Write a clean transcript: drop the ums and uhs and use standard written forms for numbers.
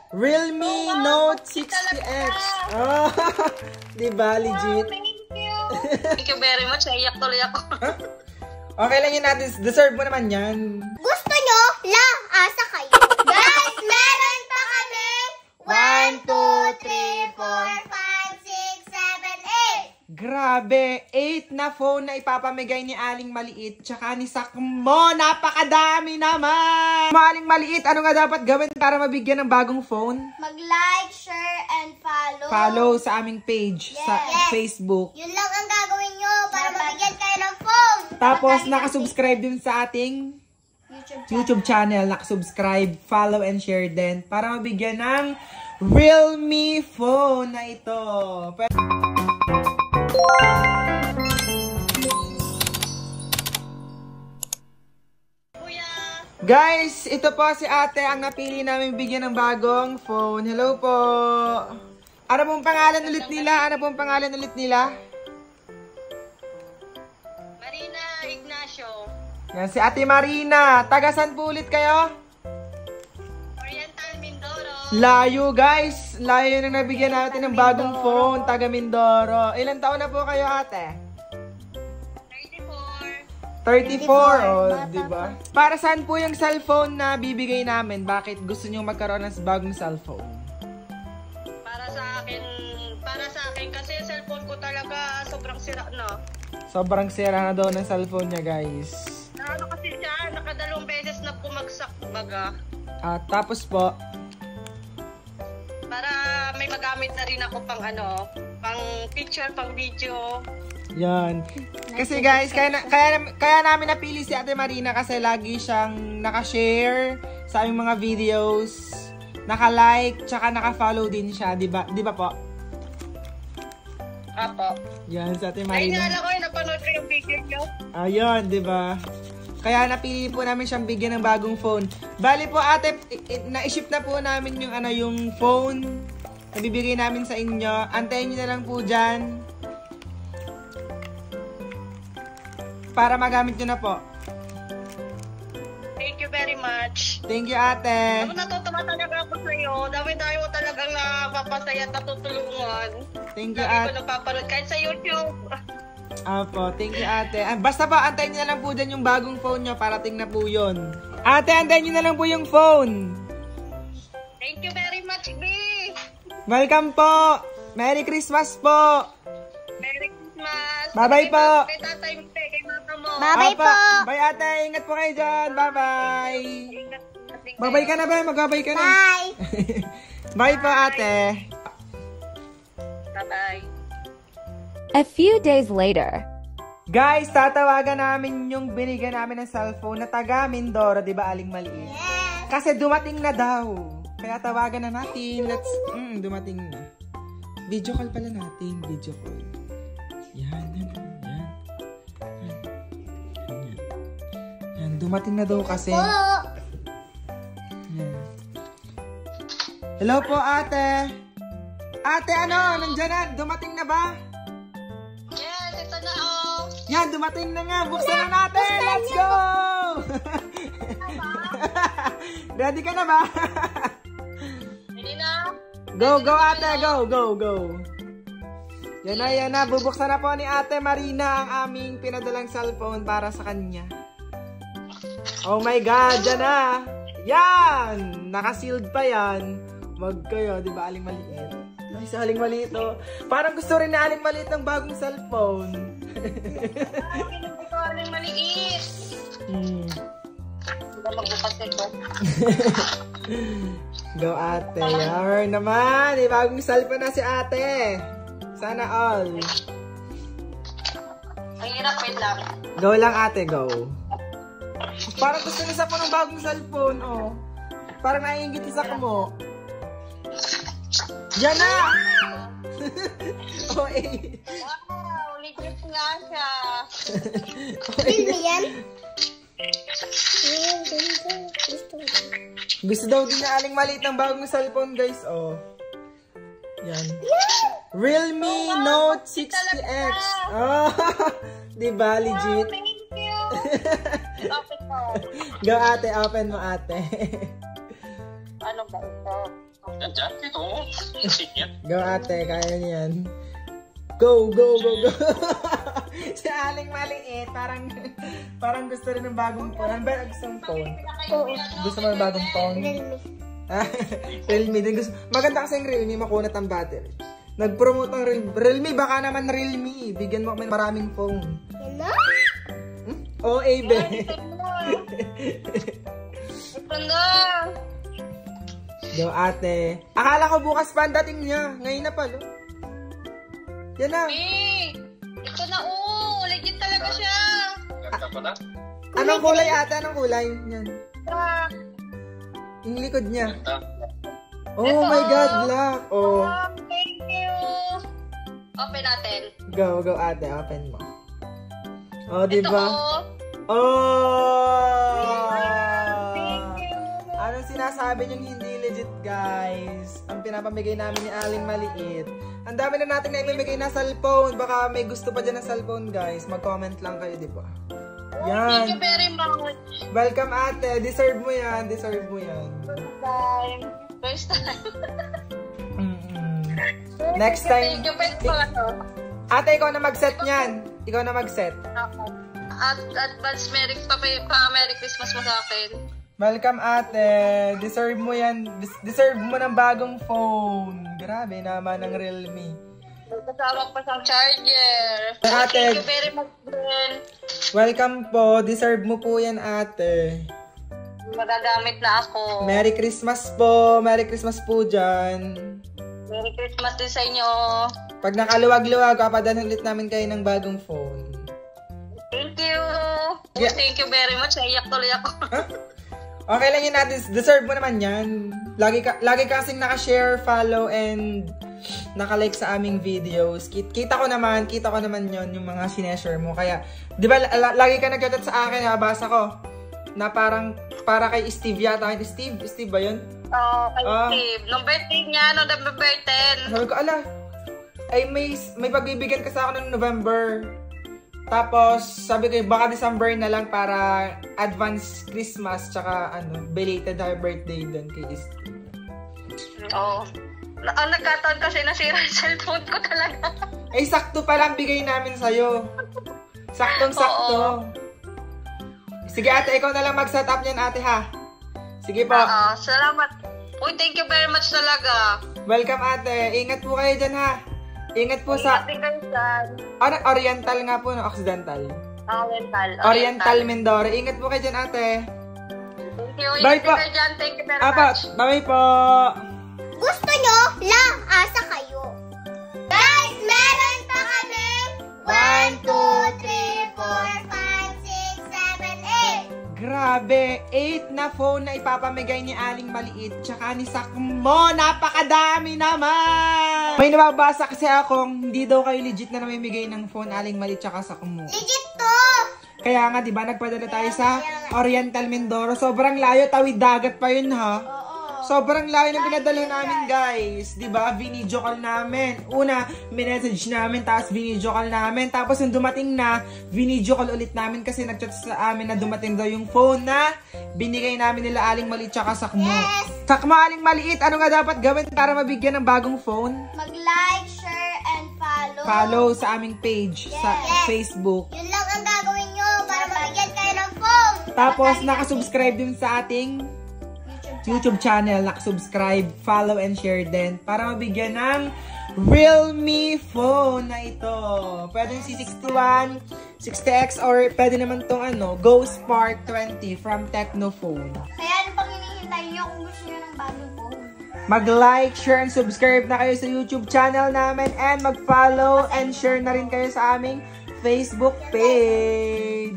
Realme Note 60X. Oh, diba, legit? Thank you. Thank you very much. Naiyak tuloy ako. Okay lang yun natin. Deserve mo naman yan. Gusto nyo? Lang, asa kayo. Guys, meron pa kami 1, 2, 3, 4, 5, 6, 7, 8. Grabe, 8 na phone na ipapamigay ni Aling Maliit tsaka ni Sakmo. Napakadami naman! Aling Maliit, ano nga dapat gawin para mabigyan ng bagong phone? Mag-like, share, and follow. Follow sa aming page sa Facebook. Yun lang ang gagawin nyo para mabigyan kayo ng phone. Tapos, nakasubscribe din sa ating YouTube channel. Nakasubscribe, follow, and share din para mabigyan ng Realme phone na ito. Guys, ito po si ate ang napili namin bigyan ng bagong phone. Hello po. Ano pong pangalan ulit nila? Marina Ignacio. Yan, si Ate Marina. Tagasan po ulit kayo? Oriental Mindoro. Layo guys. Layo na nabigyan natin ng bagong phone. Taga Mindoro. Ilan taon na po kayo ate? 34. Oh, diba? Para saan po yung cellphone na bibigay namin? Bakit gusto nyo magkaroon ng bagong cellphone? Para sa akin kasi cellphone ko talaga sobrang sira na. Sobrang sira na daw ng cellphone niya, guys. Ano kasi siya, nakadalawang beses na pumagsak baga. Tapos po, para may magamit na rin ako pang pang picture, pang video. yan. Kasi guys, kaya namin napili si Ate Marina kasi lagi siyang nakashare sa aming mga videos, naka-like, tsaka naka-follow din siya, di ba po? Apo. Yan, si Ate Ay, Marina. naalala ko napanood ko yung video niyo. Ayun, di ba? Kaya napili po namin siyang bigyan ng bagong phone. Bali po ate, na-ship na po namin yung phone na bibigay namin sa inyo. Antayin niyo na lang po dyan. Para magamit nyo na po. Thank you very much. Thank you ate. Ako natutuwa talaga ako sa iyo. Dami-dami mo talagang napapasaya at natutulungan. Thank you Dami ate. ko napapanood kahit sa YouTube. Apo, thank you ate. Basta po, antayin nyo na lang po dyan yung bagong phone nyo. Parating na po yun. Ate, antayin nyo na lang po yung phone. Thank you very much, B. Welcome po. Merry Christmas po. Merry Christmas. Bye-bye po. Kay tatay mo, kay mama mo. Bye-bye Apo. po. Bye ate. Ingat po kayo dyan. Bye-bye. Ingat. Bye-bye ka na ba? Mag-bye ka na. Bye. Bye po ate. Bye-bye. A few days later. Guys, tatawagan namin yung binigyan namin ng cellphone na taga Mindoro, di ba Aling Maliit? Yes. Kasi dumating na daw. Kaya tawagan na natin. Let's, dumating na. Video call pala natin. Video call. Yan. Yan, dumating na daw kasi. Yan. Hello po ate. Ate, nandyan na? Dumating na ba? Yes, ito na oh. Yan, dumating na nga. Buksan na natin. Let's go! Ready ka na ba? Hindi na. Go ate. Go. Yan na. Bubuksan na po ni Ate Marina ang aming pinadalang cellphone para sa kanya. Oh my God, yan na. Yan! Naka-sealed pa yan. Wag kayo, di ba Aling Maliit? Ay, sa Aling Maliit, oh. Parang gusto rin na Aling Maliit ng bagong cellphone. Ito ang maliit. Hindi magbukas ito. Go ate. Yar naman. May bagong cellphone na si ate. Sana all. Ang hirap, wait lang. Go lang ate, go. Parang gusto niya po ng bagong cellphone, oh. Parang naiingit isa ko mo. Yan na! Oh, eh. Wow, legit nga siya. Film yan? Gusto daw din na Aling Maliit ng bagong cellphone, guys, oh. Yan. Realme Note 60X. Oh, diba, legit? Thank you. Open mo. Go ate, open mo ate. Ano ba ito? dyan. Ito. Sige. Go ate, kaya niyan. Go, go, go, go. Si Aling maliit, parang gusto rin ng bagong phone. Ano ba gusto ng phone? Oo. Gusto mo ng bagong phone? Realme. Realme din gusto. Maganda kasi yung Realme, makunat ang battery. Nag-promote ang Realme, baka naman Realme. Bigyan mo kami ng maraming phone. Yan na. Oo, be. Ganda. Go ate. Akala ko bukas pa ang dating niya. Ngayon na pala. Yan na. Ito na legit talaga siya. Ganda pala. Anong kulay ate? Anong kulay? Yan. Yung likod niya. Ganda. Oh my God, black. Oh. Thank you. Open natin. Go, go ate. Open mo. Oh, di Ito ba? Oh! Thank you. Anong sinasabi niyong hindi legit, guys? Ang pinapamigay namin ni Aling maliit. Ang dami na natin na ipamigay na cellphone. Baka may gusto pa dyan na cellphone, guys. Mag-comment lang kayo, di ba? Yan. Thank you very much. Welcome, ate. Deserve mo yan. Deserve mo yan. First time. Next time. Thank you, pwede pa ito. Ate, ikaw na mag-set niyan. Ikaw na mag-set. At advance Merry Christmas mo sa akin. Welcome, ate. Deserve mo yan. Deserve mo ng bagong phone. Grabe naman ang Realme. Kasama pa sa charger. Ate. Thank you very much din. Welcome po. Deserve mo po yan, ate. Magagamit na ako. Merry Christmas po. Merry Christmas po dyan. Merry Christmas din sa inyo. Pag nakaluwag-luwag, papadalhan ulit namin kayo ng bagong phone. Thank you. Yeah. Thank you very much. Naiyak tuloy ako. Huh? Okay lang yun natin. Deserve mo naman yan. Lagi ka kasing nakashare, follow, and nakalike sa aming videos. Kita ko naman yon yung mga sineshare mo. Kaya, di ba, lagi ka nag-chat sa akin, nabasa ko, na para kay Steve yata. Steve ba yun? Oo, kay Steve. Nung birthday niya, November 10. Sabi ko, ay may pagbibigyan ka sa akin ng November. Tapos, sabi ko, baka December na lang para advance Christmas, tsaka belated happy birthday doon kay Steve. Oo. Ang nagkataon kasi nasira yung cellphone ko talaga. Ay, sakto pa lang bigay namin sa'yo. Saktong-sakto. Sige ate, ikaw na lang mag-setup niyan ate ha. Sige po. Salamat. Uy, thank you very much talaga. Welcome ate. Ingat po kayo dyan ha. Ingat po sa... Ingat kayo dyan. Oriental nga po, no? Occidental. Oriental. Mindoro. Ingat po kayo dyan ate. Thank you. Bye po. Kayo dyan. Thank you very much. Bye po. Gusto nyo? Asa kayo. Guys, meron pa kami 1, 2, 3, 4, 5, 6, 7, 8. Grabe, 8 na phone na ipapamigay ni Aling Maliit tsaka ni Sakmo. Napakadami naman! May nababasa kasi akong hindi daw kayo legit na namimigay ng phone Aling Maliit tsaka Sakmo. Legit to! Kaya nga, di ba, nagpadala tayo sa Oriental Mindoro. Sobrang layo, tawid dagat pa yun ha. Sobrang layo ng pinadala namin, guys. Diba? Video call namin. Una, minessage namin, tapos video call namin. Tapos yung dumating na, video call ulit namin kasi nag-chat sa amin na dumating daw yung phone na binigay namin nila Aling Maliit tsaka Sakmo. Yes! Sakmo, Aling Maliit, ano nga dapat gawin para mabigyan ng bagong phone? Mag-like, share, and follow. Follow sa aming page sa Facebook. Yun lang ang gagawin nyo para mabigyan kayo ng phone. Tapos, nakasubscribe din sa ating YouTube channel, nakasubscribe, follow, and share din para mabigyan ng Realme phone na ito. Pwede yung C61, 60X, or pwede naman itong Go Spark 20 from Tecnophone. Kaya ano pang hinihintay nyo kung gusto nyo ng bagong phone? Mag-like, share, and subscribe na kayo sa YouTube channel namin, and mag-follow and share na rin kayo sa aming Facebook page.